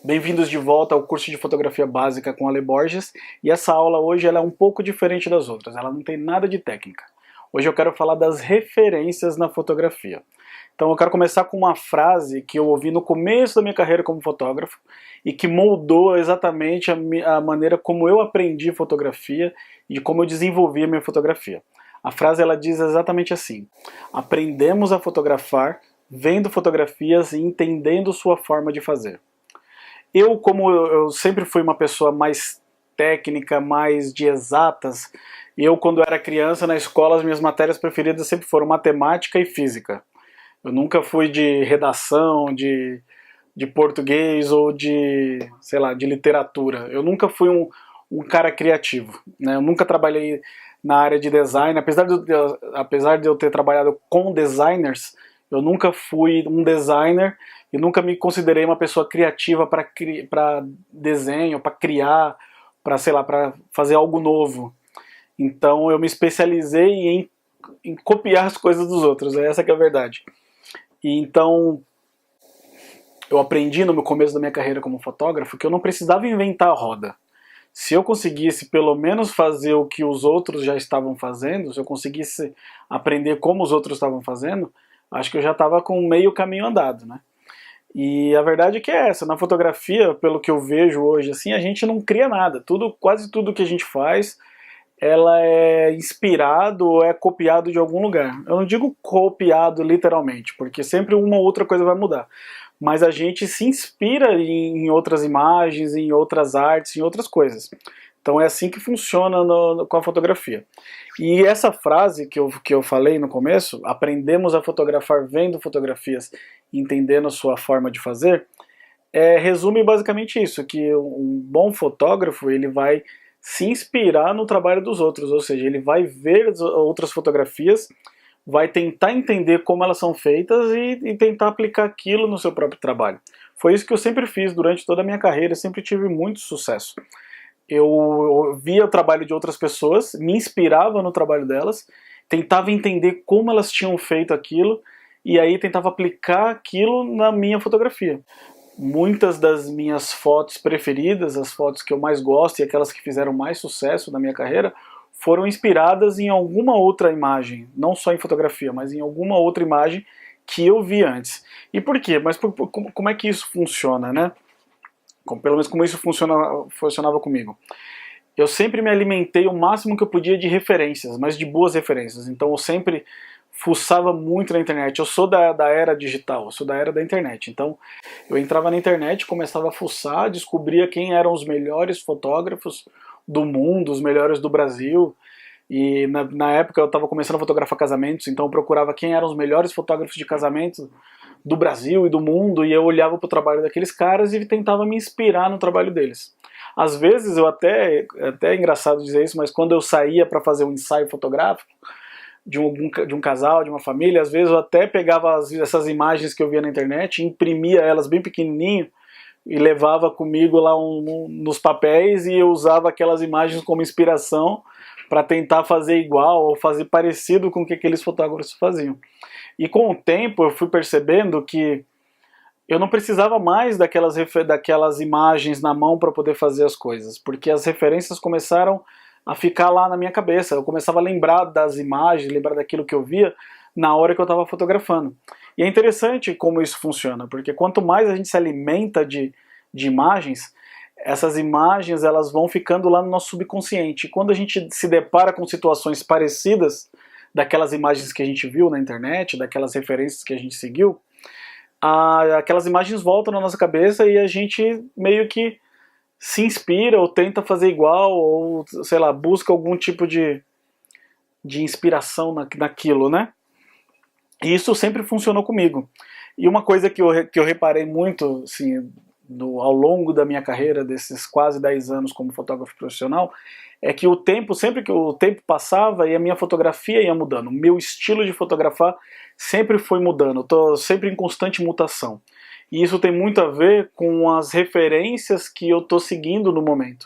Bem-vindos de volta ao curso de fotografia básica com Ale Borges, e essa aula hoje ela é um pouco diferente das outras, ela não tem nada de técnica. Hoje eu quero falar das referências na fotografia. Então eu quero começar com uma frase que eu ouvi no começo da minha carreira como fotógrafo e que moldou exatamente a maneira como eu aprendi fotografia e como eu desenvolvi a minha fotografia. A frase ela diz exatamente assim: aprendemos a fotografar vendo fotografias e entendendo sua forma de fazer. Como eu sempre fui uma pessoa mais técnica, mais de exatas, quando era criança na escola as minhas matérias preferidas sempre foram matemática e física. Eu nunca fui de redação, de português ou sei lá, de literatura. Eu nunca fui um cara criativo, né? Eu nunca trabalhei na área de design, apesar de eu ter trabalhado com designers, eu nunca fui um designer e nunca me considerei uma pessoa criativa para desenho, para criar, para fazer algo novo. Então eu me especializei em copiar as coisas dos outros, essa que é a verdade. E então eu aprendi no começo da minha carreira como fotógrafo que eu não precisava inventar a roda. Se eu conseguisse pelo menos fazer o que os outros já estavam fazendo, se eu conseguisse aprender como os outros estavam fazendo, acho que eu já estava com meio caminho andado, né? E a verdade é que é essa, na fotografia, pelo que eu vejo hoje, assim, a gente não cria nada. Quase tudo que a gente faz, ela é inspirado ou é copiado de algum lugar. Eu não digo copiado literalmente, porque sempre uma ou outra coisa vai mudar. Mas a gente se inspira em outras imagens, em outras artes, em outras coisas. Então é assim que funciona com a fotografia. E essa frase que eu falei no começo, aprendemos a fotografar vendo fotografias e entendendo a sua forma de fazer, resume basicamente isso, que um bom fotógrafo ele vai se inspirar no trabalho dos outros, ou seja, ele vai ver outras fotografias, vai tentar entender como elas são feitas e tentar aplicar aquilo no seu próprio trabalho. Foi isso que eu sempre fiz durante toda a minha carreira, sempre tive muito sucesso. Eu via o trabalho de outras pessoas, me inspirava no trabalho delas, tentava entender como elas tinham feito aquilo e aí tentava aplicar aquilo na minha fotografia. Muitas das minhas fotos preferidas, as fotos que eu mais gosto e aquelas que fizeram mais sucesso na minha carreira, foram inspiradas em alguma outra imagem, não só em fotografia, mas em alguma outra imagem que eu vi antes. E por quê? Mas como é que isso funciona, né? Pelo menos como isso funcionava comigo. Eu sempre me alimentei o máximo que eu podia de referências, mas de boas referências. Então eu sempre fuçava muito na internet. Eu sou da era digital, eu sou da era da internet. Então eu entrava na internet, começava a fuçar, descobria quem eram os melhores fotógrafos do mundo, os melhores do Brasil. E na época eu estava começando a fotografar casamentos, então eu procurava quem eram os melhores fotógrafos de casamento do Brasil e do mundo, e eu olhava para o trabalho daqueles caras e tentava me inspirar no trabalho deles. Às vezes, até é engraçado dizer isso, mas quando eu saía para fazer um ensaio fotográfico de um casal, de uma família, às vezes eu até pegava essas imagens que eu via na internet, imprimia elas bem pequenininho e levava comigo lá nos papéis, e eu usava aquelas imagens como inspiração para tentar fazer igual ou fazer parecido com o que aqueles fotógrafos faziam. E com o tempo eu fui percebendo que eu não precisava mais daquelas imagens na mão para poder fazer as coisas, porque as referências começaram a ficar lá na minha cabeça. Eu começava a lembrar das imagens, lembrar daquilo que eu via na hora que eu estava fotografando. E é interessante como isso funciona, porque quanto mais a gente se alimenta de imagens, essas imagens elas vão ficando lá no nosso subconsciente. E quando a gente se depara com situações parecidas daquelas imagens que a gente viu na internet, daquelas referências que a gente seguiu, aquelas imagens voltam na nossa cabeça e a gente meio que se inspira ou tenta fazer igual, ou sei lá, busca algum tipo de inspiração naquilo, né? E isso sempre funcionou comigo. E uma coisa que eu reparei muito assim, ao longo da minha carreira, desses quase 10 anos como fotógrafo profissional, é que sempre que o tempo passava e a minha fotografia ia mudando, o meu estilo de fotografar sempre foi mudando, eu estou sempre em constante mutação. E isso tem muito a ver com as referências que eu estou seguindo no momento.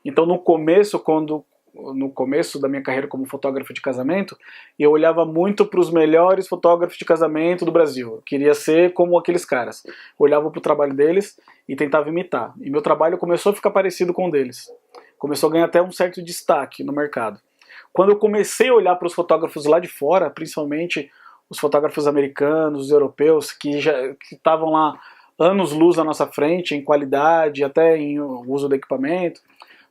Então no começo, quando no começo da minha carreira como fotógrafo de casamento, e eu olhava muito para os melhores fotógrafos de casamento do Brasil. Eu queria ser como aqueles caras. Eu olhava para o trabalho deles e tentava imitar. E meu trabalho começou a ficar parecido com o deles. Começou a ganhar até um certo destaque no mercado. Quando eu comecei a olhar para os fotógrafos lá de fora, principalmente os fotógrafos americanos, os europeus, que estavam lá anos-luz à nossa frente, em qualidade, até em uso do equipamento.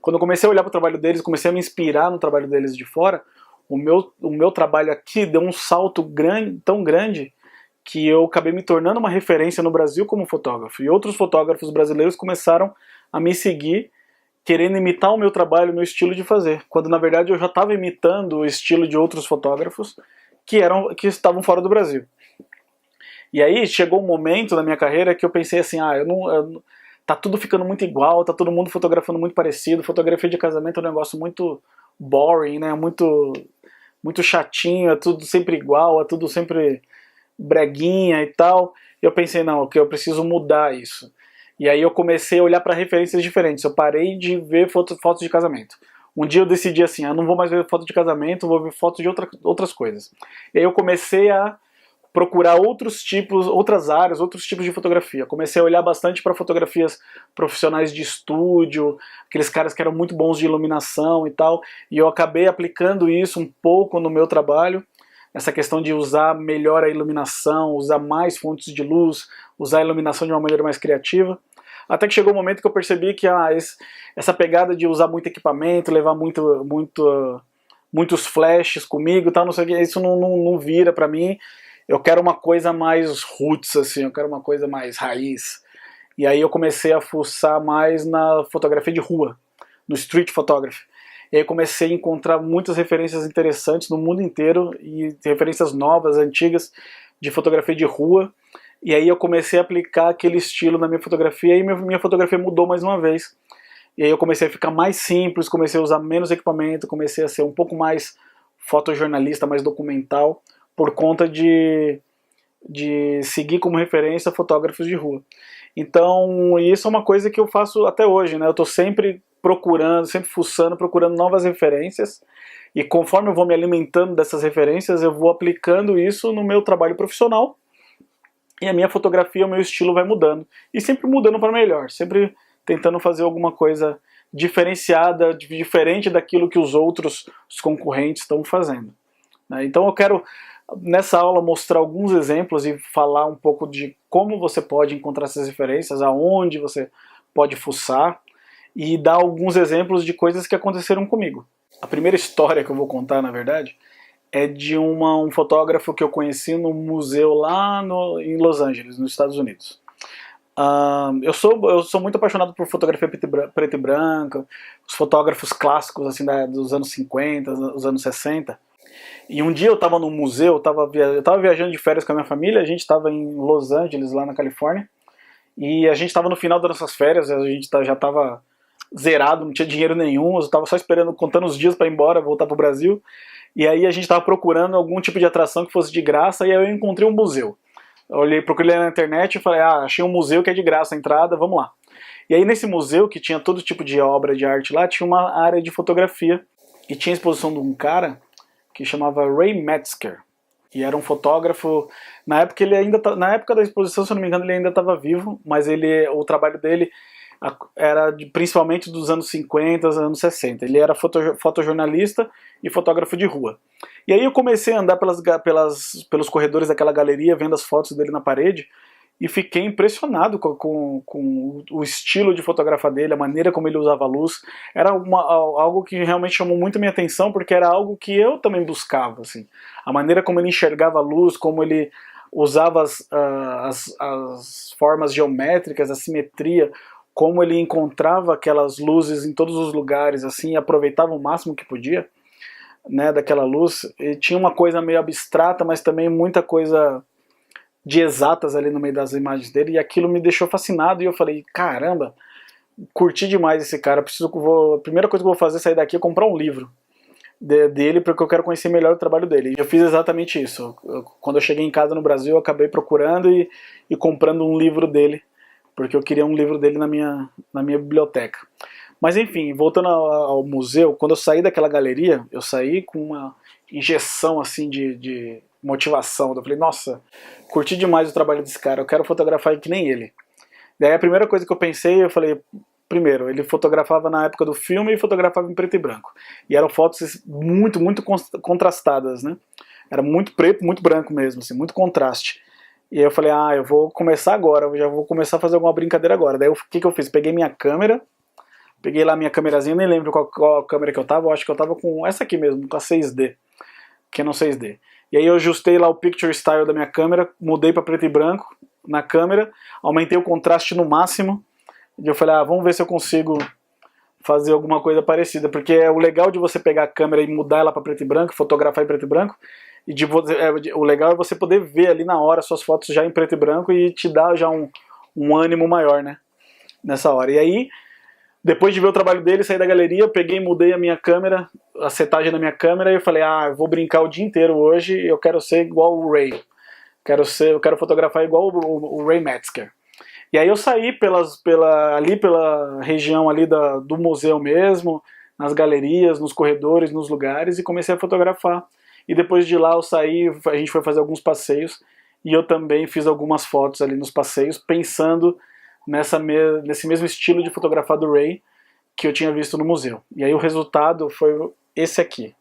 Quando eu comecei a olhar para o trabalho deles, comecei a me inspirar no trabalho deles de fora, o meu trabalho aqui deu um salto tão grande, que eu acabei me tornando uma referência no Brasil como fotógrafo. E outros fotógrafos brasileiros começaram a me seguir, querendo imitar o meu trabalho, o meu estilo de fazer. Quando na verdade eu já estava imitando o estilo de outros fotógrafos que estavam fora do Brasil. E aí chegou um momento na minha carreira que eu pensei assim, tá tudo ficando muito igual, tá todo mundo fotografando muito parecido, fotografia de casamento é um negócio muito boring, né? Muito chatinho, é tudo sempre igual, é tudo sempre breguinha e tal. E eu pensei, não, que eu preciso mudar isso. E aí eu comecei a olhar para referências diferentes. Eu parei de ver fotos de casamento. Um dia eu decidi assim, eu não vou mais ver foto de casamento, vou ver fotos de outras coisas. E aí eu comecei a procurar outras áreas, outros tipos de fotografia. Comecei a olhar bastante para fotografias profissionais de estúdio, aqueles caras que eram muito bons de iluminação e tal, e eu acabei aplicando isso um pouco no meu trabalho, essa questão de usar melhor a iluminação, usar mais fontes de luz, usar a iluminação de uma maneira mais criativa. Até que chegou um momento que eu percebi que essa pegada de usar muito equipamento, levar muitos flashes comigo, tal, não sei o que, isso não vira pra mim. Eu quero uma coisa mais roots, assim, eu quero uma coisa mais raiz. E aí eu comecei a fuçar mais na fotografia de rua, no street photography. E aí comecei a encontrar muitas referências interessantes no mundo inteiro, e referências novas, antigas, de fotografia de rua. E aí eu comecei a aplicar aquele estilo na minha fotografia, e minha fotografia mudou mais uma vez. E aí eu comecei a ficar mais simples, comecei a usar menos equipamento, comecei a ser um pouco mais fotojornalista, mais documental, por conta de seguir como referência fotógrafos de rua. Então, isso é uma coisa que eu faço até hoje, né? Eu estou sempre procurando, sempre fuçando, procurando novas referências, e conforme eu vou me alimentando dessas referências, eu vou aplicando isso no meu trabalho profissional, e a minha fotografia, o meu estilo vai mudando. E sempre mudando para melhor, sempre tentando fazer alguma coisa diferenciada, diferente daquilo que os concorrentes estão fazendo. Então eu quero, nessa aula, mostrar alguns exemplos e falar um pouco de como você pode encontrar essas referências, aonde você pode fuçar, e dar alguns exemplos de coisas que aconteceram comigo. A primeira história que eu vou contar, na verdade, é de um fotógrafo que eu conheci no museu lá em Los Angeles, nos Estados Unidos. Eu sou muito apaixonado por fotografia preta e branca, os fotógrafos clássicos assim, dos anos 50, dos anos 60. E um dia eu estava no museu, eu tava viajando de férias com a minha família, a gente estava em Los Angeles, lá na Califórnia, e a gente estava no final das nossas férias, a gente já estava zerado, não tinha dinheiro nenhum, eu estava só esperando, contando os dias para ir embora, voltar para o Brasil, e aí a gente estava procurando algum tipo de atração que fosse de graça, e aí eu encontrei um museu. Procurei na internet e falei, achei um museu que é de graça a entrada, vamos lá. E aí nesse museu, que tinha todo tipo de obra de arte lá, tinha uma área de fotografia, e tinha a exposição de um cara que chamava Ray Metzger, e era um fotógrafo. Na época na época da exposição, se eu não me engano, ele ainda estava vivo, mas o trabalho dele era principalmente dos anos 50, anos 60. Ele era fotojornalista e fotógrafo de rua. E aí eu comecei a andar pelos corredores daquela galeria, vendo as fotos dele na parede, e fiquei impressionado com o estilo de fotografar dele, a maneira como ele usava a luz. Era algo que realmente chamou muito a minha atenção, porque era algo que eu também buscava, assim. A maneira como ele enxergava a luz, como ele usava as formas geométricas, a simetria, como ele encontrava aquelas luzes em todos os lugares, assim, e aproveitava o máximo que podia, né, daquela luz. E tinha uma coisa meio abstrata, mas também muita coisa de exatas ali no meio das imagens dele, e aquilo me deixou fascinado, e eu falei, caramba, curti demais esse cara, a primeira coisa que eu vou fazer é sair daqui e comprar um livro dele, porque eu quero conhecer melhor o trabalho dele. E eu fiz exatamente isso. Quando eu cheguei em casa no Brasil, eu acabei procurando e comprando um livro dele, porque eu queria um livro dele na minha biblioteca. Mas enfim, voltando ao museu, quando eu saí daquela galeria, eu saí com uma injeção assim de motivação. Eu falei, nossa, curti demais o trabalho desse cara, eu quero fotografar que nem ele. Daí a primeira coisa que eu pensei, eu falei, primeiro, ele fotografava na época do filme e fotografava em preto e branco. E eram fotos muito, muito contrastadas, né? Era muito preto, muito branco mesmo, assim, muito contraste. E aí eu falei, eu vou começar agora, eu já vou começar a fazer alguma brincadeira agora. Daí o que eu fiz? Peguei minha câmera, peguei lá minha câmerazinha, nem lembro qual câmera que eu tava, eu acho que eu tava com essa aqui mesmo, com a 6D, Canon 6D. E aí eu ajustei lá o Picture Style da minha câmera, mudei para preto e branco na câmera, aumentei o contraste no máximo, e eu falei, vamos ver se eu consigo fazer alguma coisa parecida, porque o legal de você pegar a câmera e mudar ela para preto e branco, fotografar em preto e branco, o legal é você poder ver ali na hora suas fotos já em preto e branco e te dá já um ânimo maior, né, nessa hora. E aí, depois de ver o trabalho dele, saí da galeria, eu peguei e mudei a minha câmera, a setagem da minha câmera, e eu falei, eu vou brincar o dia inteiro hoje, eu quero ser igual o Ray. Eu quero fotografar igual o Ray Metzger. E aí eu saí ali pela região ali do museu mesmo, nas galerias, nos corredores, nos lugares, e comecei a fotografar. E depois de lá eu saí, a gente foi fazer alguns passeios, e eu também fiz algumas fotos ali nos passeios, pensando nesse mesmo estilo de fotografar do Ray que eu tinha visto no museu. E aí o resultado foi esse aqui.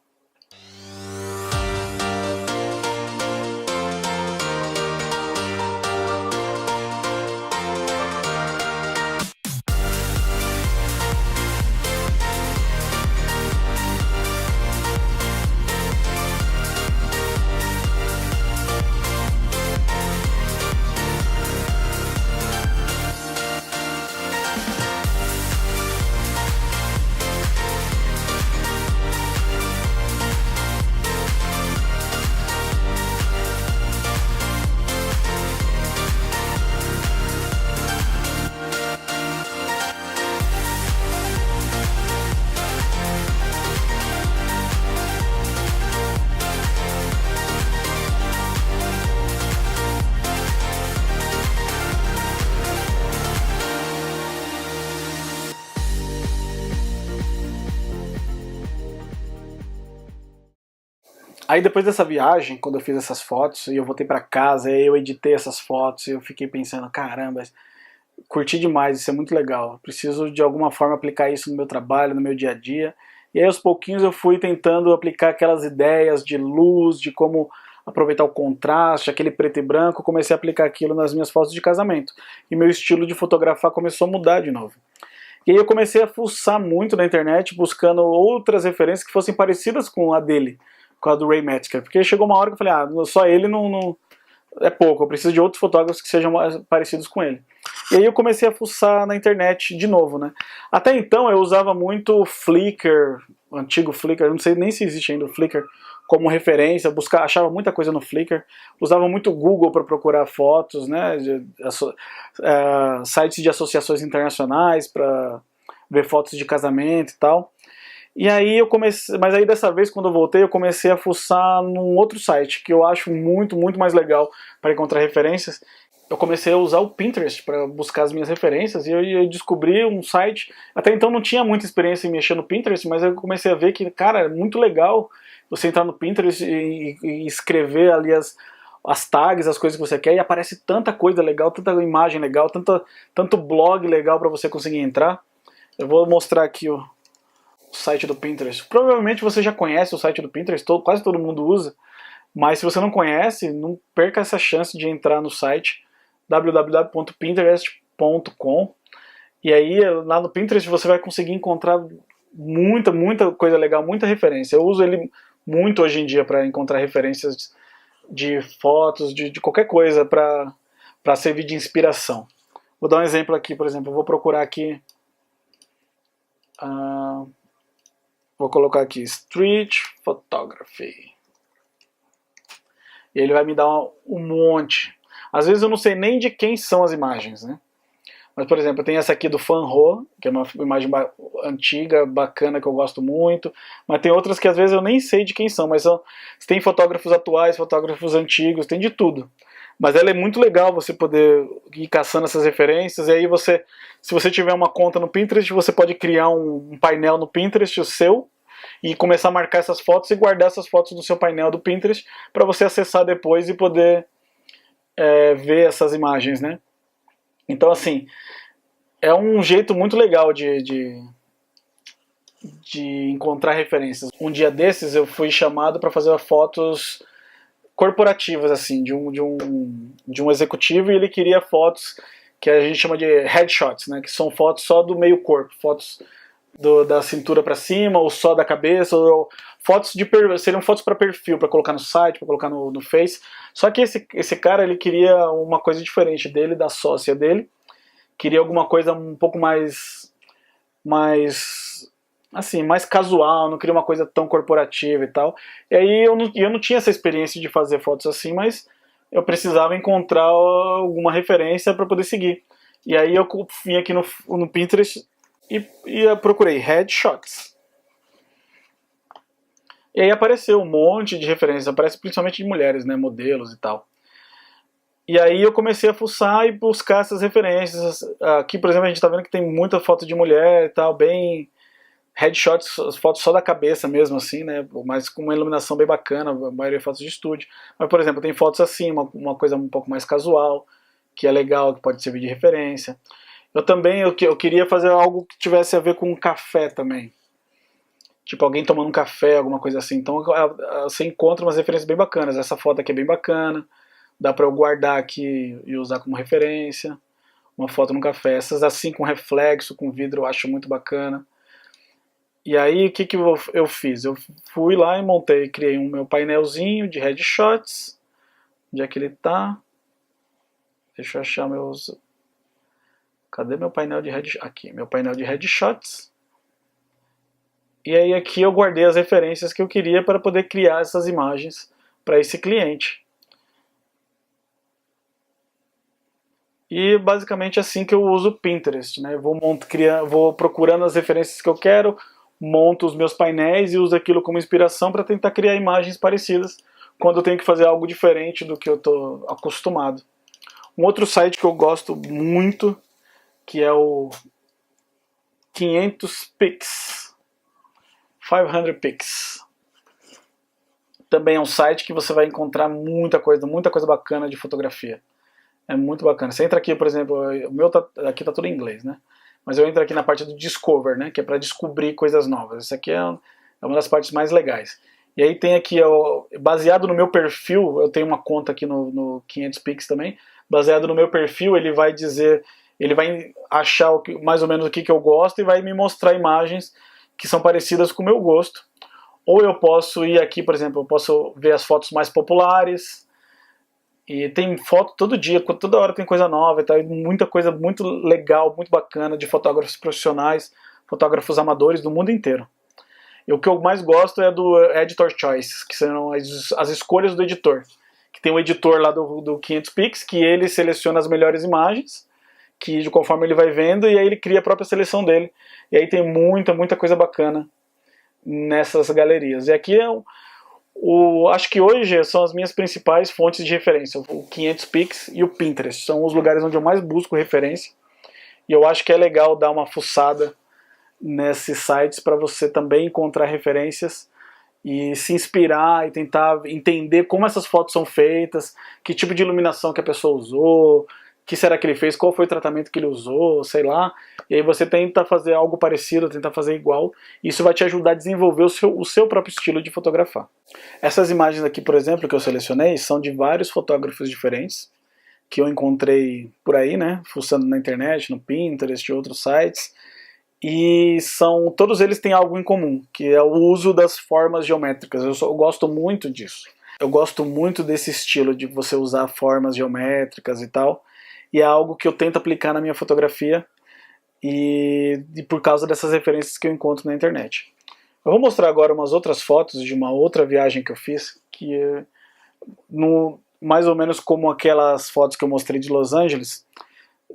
Aí depois dessa viagem, quando eu fiz essas fotos, e eu voltei pra casa, e eu editei essas fotos, e eu fiquei pensando, caramba, curti demais, isso é muito legal, preciso de alguma forma aplicar isso no meu trabalho, no meu dia a dia. E aí aos pouquinhos eu fui tentando aplicar aquelas ideias de luz, de como aproveitar o contraste, aquele preto e branco, comecei a aplicar aquilo nas minhas fotos de casamento. E meu estilo de fotografar começou a mudar de novo. E aí eu comecei a fuçar muito na internet, buscando outras referências que fossem parecidas com a dele, com a do Ray Metzger, porque chegou uma hora que eu falei, só ele não é pouco, eu preciso de outros fotógrafos que sejam mais parecidos com ele. E aí eu comecei a fuçar na internet de novo, né? Até então eu usava muito o Flickr, o antigo Flickr, não sei nem se existe ainda o Flickr, como referência, achava muita coisa no Flickr, usava muito o Google para procurar fotos, né? Sites de associações internacionais para ver fotos de casamento e tal. E aí mas aí dessa vez quando eu voltei eu comecei a fuçar num outro site que eu acho muito, muito mais legal para encontrar referências. Eu comecei a usar o Pinterest para buscar as minhas referências e eu descobri um site, até então não tinha muita experiência em mexer no Pinterest, mas eu comecei a ver que, cara, é muito legal você entrar no Pinterest e escrever ali as tags, as coisas que você quer, e aparece tanta coisa legal, tanta imagem legal, tanto blog legal para você conseguir entrar. Eu vou mostrar aqui o site do Pinterest. Provavelmente você já conhece o site do Pinterest, quase todo mundo usa, mas se você não conhece, não perca essa chance de entrar no site www.pinterest.com, e aí lá no Pinterest você vai conseguir encontrar muita coisa legal, muita referência. Eu uso ele muito hoje em dia para encontrar referências de fotos, de qualquer coisa para servir de inspiração. Vou dar um exemplo aqui, por exemplo, eu vou procurar aqui vou colocar aqui Street Photography. E ele vai me dar um monte. Às vezes eu não sei nem de quem são as imagens, né? Mas, por exemplo, tem essa aqui do Fan Ho, que é uma imagem antiga, bacana, que eu gosto muito. Mas tem outras que às vezes eu nem sei de quem são, mas tem fotógrafos atuais, fotógrafos antigos, tem de tudo. Mas ela é muito legal você poder ir caçando essas referências, e aí você, se você tiver uma conta no Pinterest, você pode criar um painel no Pinterest, o seu, e começar a marcar essas fotos e guardar essas fotos no seu painel do Pinterest para você acessar depois e poder ver essas imagens, né? Então, assim, é um jeito muito legal de encontrar referências. Um dia desses eu fui chamado para fazer fotos corporativas, assim, de um executivo, e ele queria fotos que a gente chama de headshots, né? Que são fotos só do meio corpo, fotos da cintura para cima, ou só da cabeça, ou fotos seriam fotos para perfil, para colocar no site, para colocar no Face. Só que esse cara, ele queria uma coisa diferente dele, da sócia dele, queria alguma coisa um pouco mais assim, mais casual, não queria uma coisa tão corporativa e tal. E aí eu não tinha essa experiência de fazer fotos assim, mas eu precisava encontrar alguma referência para poder seguir. E aí eu vim aqui no Pinterest e eu procurei headshots. E aí apareceu um monte de referências, aparece principalmente de mulheres, né, modelos e tal. E aí eu comecei a fuçar e buscar essas referências. Aqui, por exemplo, a gente tá vendo que tem muita foto de mulher e tal, bem headshots, fotos só da cabeça mesmo, assim, né, mas com uma iluminação bem bacana, a maioria é fotos de estúdio. Mas, por exemplo, tem fotos assim, uma coisa um pouco mais casual, que é legal, que pode servir de referência. Eu queria fazer algo que tivesse a ver com café também. Tipo, alguém tomando um café, alguma coisa assim. Então você encontra umas referências bem bacanas. Essa foto aqui é bem bacana. Dá pra eu guardar aqui e usar como referência. Uma foto no café. Essas assim com reflexo, com vidro, eu acho muito bacana. E aí, o que eu fiz? Eu fui lá e criei um meu painelzinho de headshots. Onde é que ele tá? Deixa eu achar meus... Cadê meu painel de headshots? Aqui, meu painel de headshots. E aí aqui eu guardei as referências que eu queria para poder criar essas imagens para esse cliente. E basicamente assim que eu uso o Pinterest, né? Vou procurando as referências que eu quero, monto os meus painéis e uso aquilo como inspiração para tentar criar imagens parecidas quando eu tenho que fazer algo diferente do que eu estou acostumado. Um outro site que eu gosto muito, que é o 500pix. 500pix. Também é um site que você vai encontrar muita coisa bacana de fotografia. É muito bacana. Você entra aqui, por exemplo, o meu aqui tá tudo em inglês, né? Mas eu entro aqui na parte do Discover, né? Que é para descobrir coisas novas. Isso aqui é uma das partes mais legais. E aí tem aqui, baseado no meu perfil, eu tenho uma conta aqui no 500pix também. Baseado no meu perfil, ele vai achar mais ou menos o que eu gosto e vai me mostrar imagens que são parecidas com o meu gosto. Ou eu posso ir aqui, por exemplo, eu posso ver as fotos mais populares, e tem foto todo dia, toda hora tem coisa nova e tal, e muita coisa muito legal, muito bacana, de fotógrafos profissionais, fotógrafos amadores do mundo inteiro. E o que eu mais gosto é do Editor Choice, que são as escolhas do editor. Que tem um editor lá do 500pix, que ele seleciona as melhores imagens, que conforme ele vai vendo, e aí ele cria a própria seleção dele. E aí tem muita coisa bacana nessas galerias. E aqui acho que hoje são as minhas principais fontes de referência, o 500pix e o Pinterest. São os lugares onde eu mais busco referência. E eu acho que é legal dar uma fuçada nesses sites para você também encontrar referências e se inspirar e tentar entender como essas fotos são feitas, que tipo de iluminação que a pessoa usou, o que será que ele fez, qual foi o tratamento que ele usou, sei lá. E aí você tenta fazer algo parecido, tenta fazer igual. Isso vai te ajudar a desenvolver o seu próprio estilo de fotografar. Essas imagens aqui, por exemplo, que eu selecionei, são de vários fotógrafos diferentes, que eu encontrei por aí, né, fuçando na internet, no Pinterest e outros sites. E todos eles têm algo em comum, que é o uso das formas geométricas. Eu gosto muito disso. Eu gosto muito desse estilo de você usar formas geométricas e tal. E é algo que eu tento aplicar na minha fotografia e por causa dessas referências que eu encontro na internet. Eu vou mostrar agora umas outras fotos de uma outra viagem que eu fiz, que é mais ou menos como aquelas fotos que eu mostrei de Los Angeles.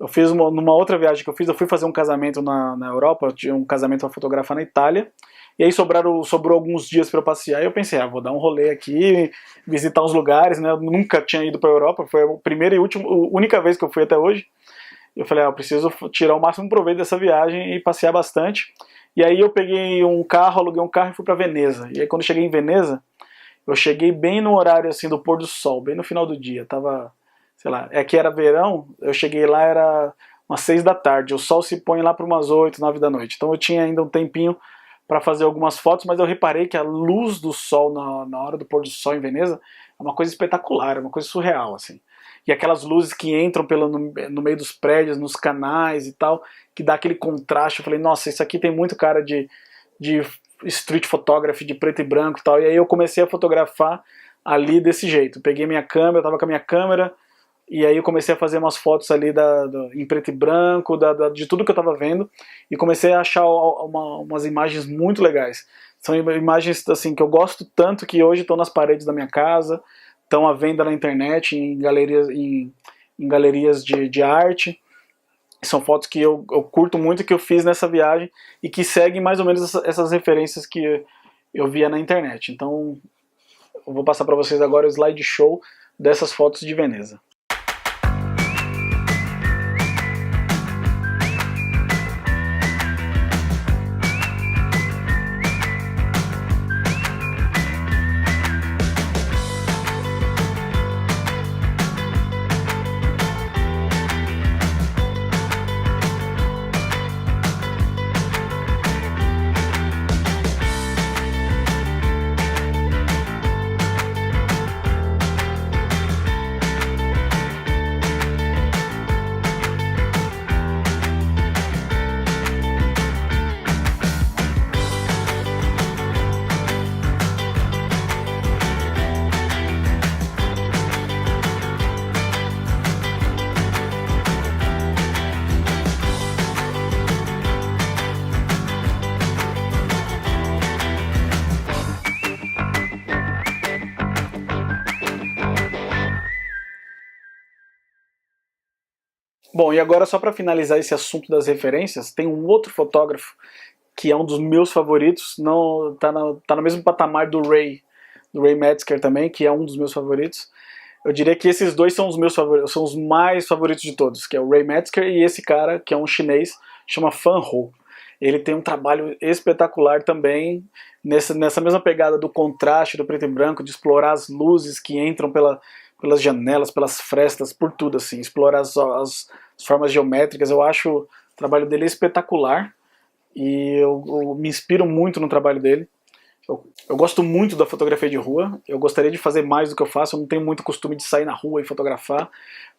Eu fiz numa outra viagem que eu fui fazer um casamento na Europa, eu tinha um casamento para fotografar na Itália, e aí sobrou alguns dias para eu passear, e eu pensei, vou dar um rolê aqui, visitar uns lugares, né? Eu nunca tinha ido para a Europa, foi a primeira e única vez que eu fui até hoje. Eu falei, eu preciso tirar o máximo proveito dessa viagem e passear bastante. E aí eu peguei um carro, aluguei um carro e fui para Veneza. E aí quando eu cheguei em Veneza, eu cheguei bem no horário assim do pôr do sol, bem no final do dia. Tava, sei lá, aqui era verão, eu cheguei lá, era umas 6 da tarde. O sol se põe lá para umas 8, 9 da noite. Então eu tinha ainda um tempinho para fazer algumas fotos, mas eu reparei que a luz do sol na hora do pôr do sol em Veneza é uma coisa espetacular, é uma coisa surreal, assim. E aquelas luzes que entram no meio dos prédios, nos canais e tal, que dá aquele contraste. Eu falei, nossa, isso aqui tem muito cara de street photography, de preto e branco e tal. E aí eu comecei a fotografar ali desse jeito. Peguei minha câmera, eu tava com a minha câmera, e aí eu comecei a fazer umas fotos ali em preto e branco, de tudo que eu tava vendo, e comecei a achar umas imagens muito legais. São imagens assim que eu gosto tanto que hoje estão nas paredes da minha casa, estão à venda na internet, em galerias de arte. São fotos que eu curto muito, que eu fiz nessa viagem e que seguem mais ou menos essas referências que eu via na internet. Então eu vou passar para vocês agora o slideshow dessas fotos de Veneza. Bom, e agora só para finalizar esse assunto das referências, tem um outro fotógrafo que é um dos meus favoritos, não tá no mesmo patamar do Ray Metzger também, que é um dos meus favoritos. Eu diria que esses dois são os meus favoritos, são os mais favoritos de todos, que é o Ray Metzger e esse cara, que é um chinês, chama Fan Ho. Ele tem um trabalho espetacular também, nessa mesma pegada do contraste, do preto e branco, de explorar as luzes que entram pelas janelas, pelas frestas, por tudo, assim, explorar as formas geométricas. Eu acho o trabalho dele espetacular e eu me inspiro muito no trabalho dele. Eu gosto muito da fotografia de rua, eu gostaria de fazer mais do que eu faço, eu não tenho muito costume de sair na rua e fotografar,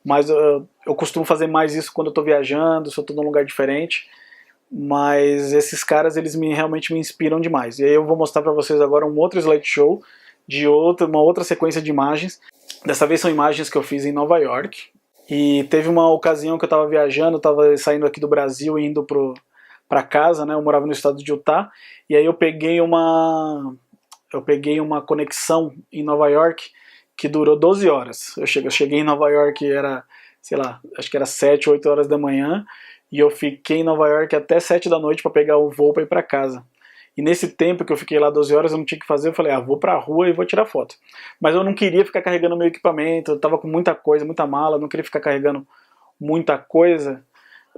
mas eu costumo fazer mais isso quando eu estou viajando, se eu estou num lugar diferente, mas esses caras, eles realmente me inspiram demais. E aí eu vou mostrar para vocês agora um outro slideshow de uma outra sequência de imagens. Dessa vez são imagens que eu fiz em Nova York, e teve uma ocasião que eu estava viajando, eu estava saindo aqui do Brasil e indo para casa, né? Eu morava no estado de Utah, e aí eu peguei uma conexão em Nova York que durou 12 horas. Eu cheguei em Nova York, era, sei lá, acho que era 7, 8 horas da manhã, e eu fiquei em Nova York até 7 da noite para pegar o voo para ir para casa. E nesse tempo que eu fiquei lá 12 horas, eu não tinha o que fazer, eu falei, vou pra rua e vou tirar foto. Mas eu não queria ficar carregando meu equipamento, eu tava com muita coisa, muita mala, eu não queria ficar carregando muita coisa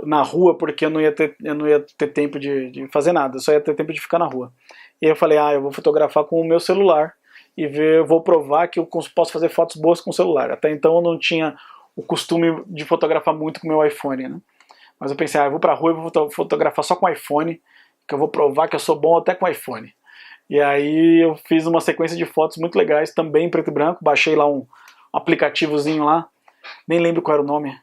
na rua, porque eu não ia ter tempo de fazer nada, eu só ia ter tempo de ficar na rua. E aí eu falei, eu vou fotografar com o meu celular, e vou provar que eu posso fazer fotos boas com o celular. Até então eu não tinha o costume de fotografar muito com o meu iPhone, né? Mas eu pensei, eu vou pra rua e vou fotografar só com o iPhone, que eu vou provar que eu sou bom até com iPhone. E aí eu fiz uma sequência de fotos muito legais, também em preto e branco, baixei lá um aplicativozinho lá, nem lembro qual era o nome,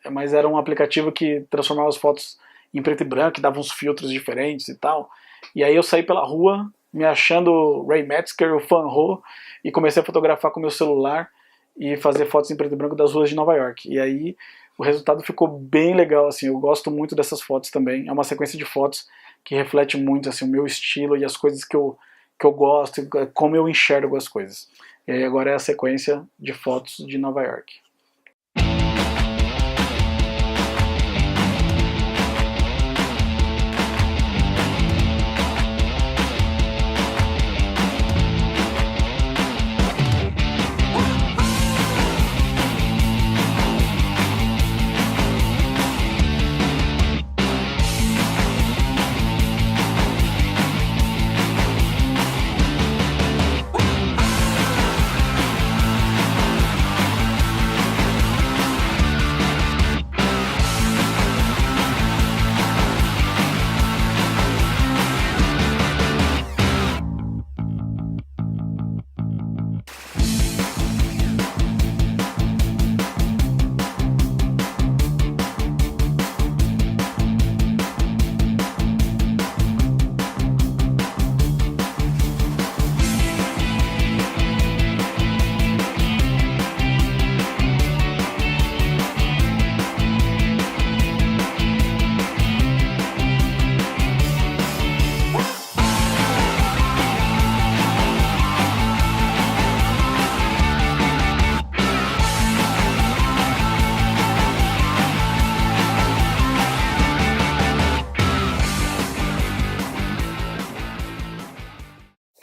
mas era um aplicativo que transformava as fotos em preto e branco, que dava uns filtros diferentes e tal. E aí eu saí pela rua, me achando Ray Metzger, o Fan Ho, e comecei a fotografar com meu celular e fazer fotos em preto e branco das ruas de Nova York. E aí o resultado ficou bem legal, assim, eu gosto muito dessas fotos também, é uma sequência de fotos que reflete muito assim, o meu estilo e as coisas que eu gosto, como eu enxergo as coisas. E aí agora é a sequência de fotos de Nova York.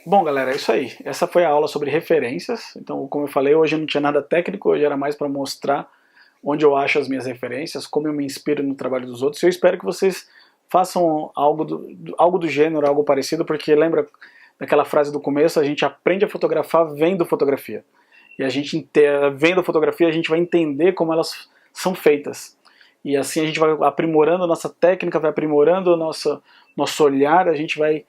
Bom, galera, é isso aí. Essa foi a aula sobre referências. Então, como eu falei, hoje não tinha nada técnico, hoje era mais para mostrar onde eu acho as minhas referências, como eu me inspiro no trabalho dos outros. Eu espero que vocês façam algo do gênero, algo parecido, porque lembra daquela frase do começo, a gente aprende a fotografar vendo fotografia. E a gente, vendo fotografia, a gente vai entender como elas são feitas. E assim a gente vai aprimorando a nossa técnica, vai aprimorando o nosso olhar, a gente vai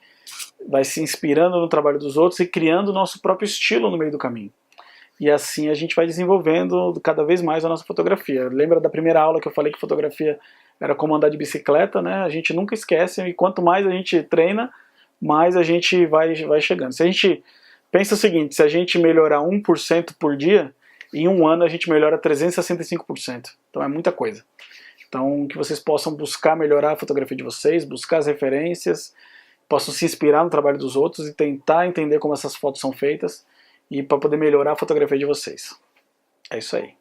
se inspirando no trabalho dos outros e criando o nosso próprio estilo no meio do caminho. E assim a gente vai desenvolvendo cada vez mais a nossa fotografia. Lembra da primeira aula que eu falei que fotografia era como andar de bicicleta, né? A gente nunca esquece, e quanto mais a gente treina, mais a gente vai chegando. Se a gente pensa o seguinte, se a gente melhorar 1% por dia, em um ano a gente melhora 365%. Então é muita coisa. Então que vocês possam buscar melhorar a fotografia de vocês, buscar as referências, possam se inspirar no trabalho dos outros e tentar entender como essas fotos são feitas e para poder melhorar a fotografia de vocês. É isso aí.